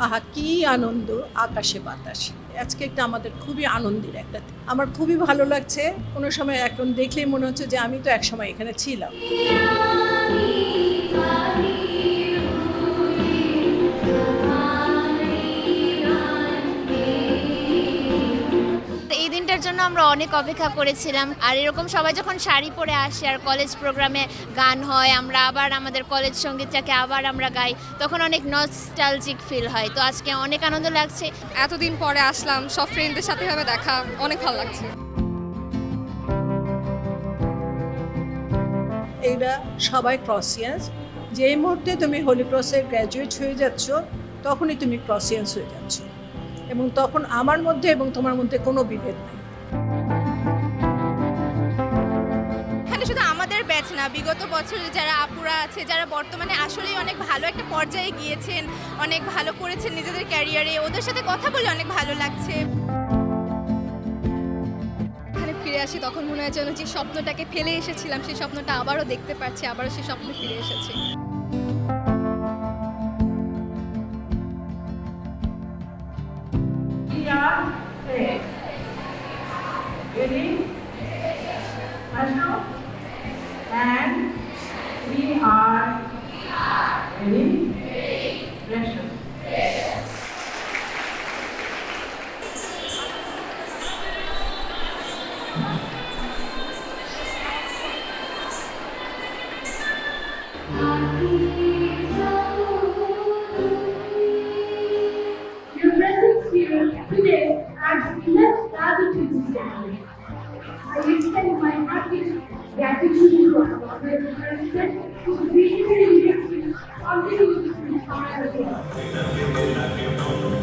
আহা কি আনন্দ, আকাশে বাতাসে। আজকে একটা আমাদের খুবই আনন্দের একটা দিন। আমার খুবই ভালো লাগছে। কোনো সময় এখন দেখলেই মনে হচ্ছে যে আমি তো একসময় এখানে ছিলাম। এই দিনটার জন্য আমরা অনেক অপেক্ষা করেছিলাম। আর এরকম সবাই যখন শাড়ি পরে আসে আর কলেজ প্রোগ্রামে গান হয়, আমরা আবার আমাদের কলেজ সঙ্গীতটাকে আবার আমরা গাই, তখন অনেক নস্টালজিক ফিল হয়। তো আজকে অনেক আনন্দ লাগছে। এতদিন পরে আসলাম, সব ফ্রেন্ডদের সাথে হবে দেখা, অনেক ভালো লাগছে। এইরা সবাই ক্রসিয়ান্স। যেই মুহূর্তে তুমি হোলি ক্রসে গ্র্যাজুয়েট হয়ে যাচ্ছ, তখনই তুমি ক্রসিয়ান্স হয়ে যাচ্ছ, এবং তখন আমার মধ্যে এবং তোমার মধ্যে কোনো বিভেদ নেই। এখানে শুধু আমাদের ব্যাচ না, বিগত বছরে যারা আপুরা আছে, যারা বর্তমানে আসলেই অনেক ভালো একটা পর্যায়ে গিয়েছেন, অনেক ভালো করেছেন নিজেদের ক্যারিয়ারে, ওদের সাথে কথা বলে অনেক ভালো লাগছে। এখানে ফিরে আসি তখন মনে হয় যেন যে স্বপ্নটাকে ফেলে এসেছিলাম সেই স্বপ্নটা আবারও দেখতে পাচ্ছি, আবারও সেই স্বপ্নে ফিরে এসেছি। And we are very precious. Your presence here today adds immense value to this day. I extend my heartiest gratitude to our honorable president whose visionary leadership continues to inspire us all.